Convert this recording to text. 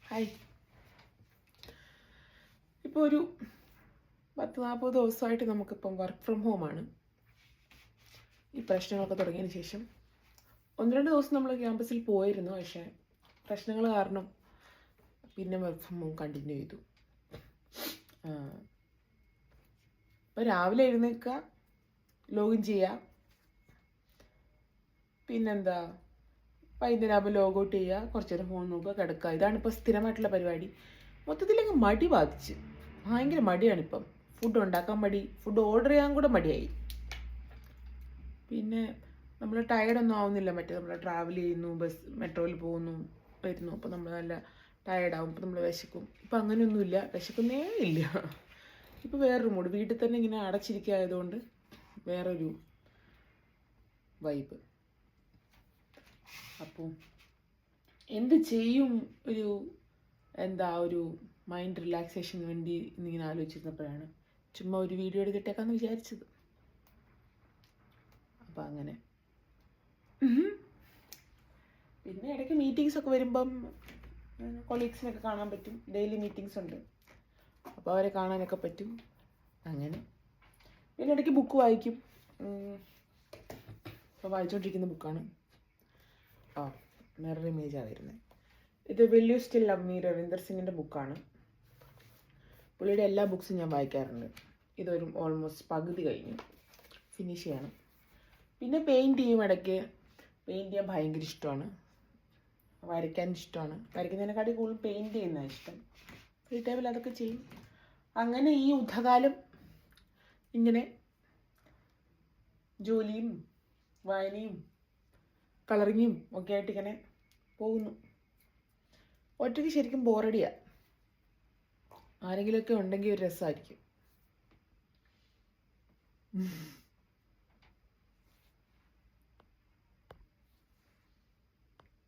Hi. ഇപ്പോൾ ഒരു 10-40 ദിവസമായിട്ട് നമുക്കിപ്പം വർക്ക് ഫ്രം ഹോമാണ്. ഈ പ്രശ്നങ്ങളൊക്കെ തുടങ്ങിയതിന് ശേഷം 1-2 ദിവസം നമ്മൾ ക്യാമ്പസിൽ പോയിരുന്നു. പക്ഷേ പ്രശ്നങ്ങൾ കാരണം പിന്നെ വർക്ക് ഫ്രം ഹോം കണ്ടിന്യൂ ചെയ്തു. ഇപ്പോൾ രാവിലെ എഴുന്നേൽക്കുക, ലോഗിൻ ചെയ്യുക, പിന്നെന്താ വൈകുന്നേരം ലോഗൗട്ട് ചെയ്യുക, കുറച്ച് നേരം ഫോൺ നോക്കുക, കിടക്കുക. ഇതാണിപ്പോൾ സ്ഥിരമായിട്ടുള്ള പരിപാടി. മൊത്തത്തിലങ്ങ് മടി ബാധിച്ച്, ഭയങ്കര മടിയാണിപ്പം. ഫുഡ് ഉണ്ടാക്കാൻ മടി, ഫുഡ് ഓർഡർ ചെയ്യാൻ കൂടെ മടിയായി. പിന്നെ നമ്മൾ ടയർഡൊന്നും ആവുന്നില്ല. മറ്റേ നമ്മൾ ട്രാവൽ ചെയ്യുന്നു, ബസ് മെട്രോയിൽ പോകുന്നു വരുന്നു, അപ്പോൾ നമ്മൾ നല്ല ടയർഡാവും, ഇപ്പോൾ നമ്മൾ വിശക്കും. ഇപ്പം അങ്ങനെയൊന്നുമില്ല, വിശക്കുന്നേ ഇല്ല. ഇപ്പോൾ വേറൊരു മൂഡ്, വീട്ടിൽ തന്നെ ഇങ്ങനെ അടച്ചിരിക്കുകയായതുകൊണ്ട് വേറൊരു വൈബ്. അപ്പോൾ എന്ത് ചെയ്യും ഒരു മൈൻഡ് റിലാക്സേഷന് വേണ്ടി എന്നിങ്ങനെ ആലോചിച്ചിരുന്നപ്പോഴാണ് ചുമ്മാ ഒരു വീഡിയോ എടുത്തിട്ടേക്കാന്ന് വിചാരിച്ചത്. അപ്പം അങ്ങനെ പിന്നെ ഇടയ്ക്ക് മീറ്റിങ്സൊക്കെ വരുമ്പം കൊളീഗ്സിനൊക്കെ കാണാൻ പറ്റും. ഡെയിലി മീറ്റിങ്സ് ഉണ്ട്, അപ്പോൾ അവരെ കാണാനൊക്കെ പറ്റും. അങ്ങനെ പിന്നെ ഇടയ്ക്ക് ബുക്ക് വായിക്കും. ഇപ്പോൾ വായിച്ചുകൊണ്ടിരിക്കുന്ന ബുക്കാണ് മിറർ ഇമേജാണ് വരുന്നത്. ഇത് will you still love me, Ravinder സിംഗിൻ്റെ ബുക്കാണ്. പുള്ളിയുടെ എല്ലാ ബുക്സും ഞാൻ വായിക്കാറുണ്ട്. ഇതൊരു ഓൾമോസ്റ്റ് പകുതി കഴിഞ്ഞു, ഫിനിഷ് ചെയ്യണം. പിന്നെ പെയിൻറ്റ് ചെയ്യും. ഇടയ്ക്ക് പെയിൻറ്റ് ചെയ്യാൻ ഭയങ്കര ഇഷ്ടമാണ്, വരയ്ക്കാൻ ഇഷ്ടമാണ്. വരയ്ക്കുന്നതിനെക്കാട്ടി കൂടുതൽ പെയിൻറ്റ് ചെയ്യുന്നതാണ് ഇഷ്ടം. ഫ്രീ ടൈമിൽ അതൊക്കെ ചെയ്യും. അങ്ങനെ ഈ യുദ്ധകാലം ഇങ്ങനെ ജോലിയും വായനയും കളറിങ്ങും ഒക്കെ ആയിട്ട് ഇങ്ങനെ പോകുന്നു. ഒറ്റയ്ക്ക് ശരിക്കും ബോറടിയാണ്. ആരെങ്കിലുമൊക്കെ ഉണ്ടെങ്കിൽ ഒരു രസമായിരിക്കും.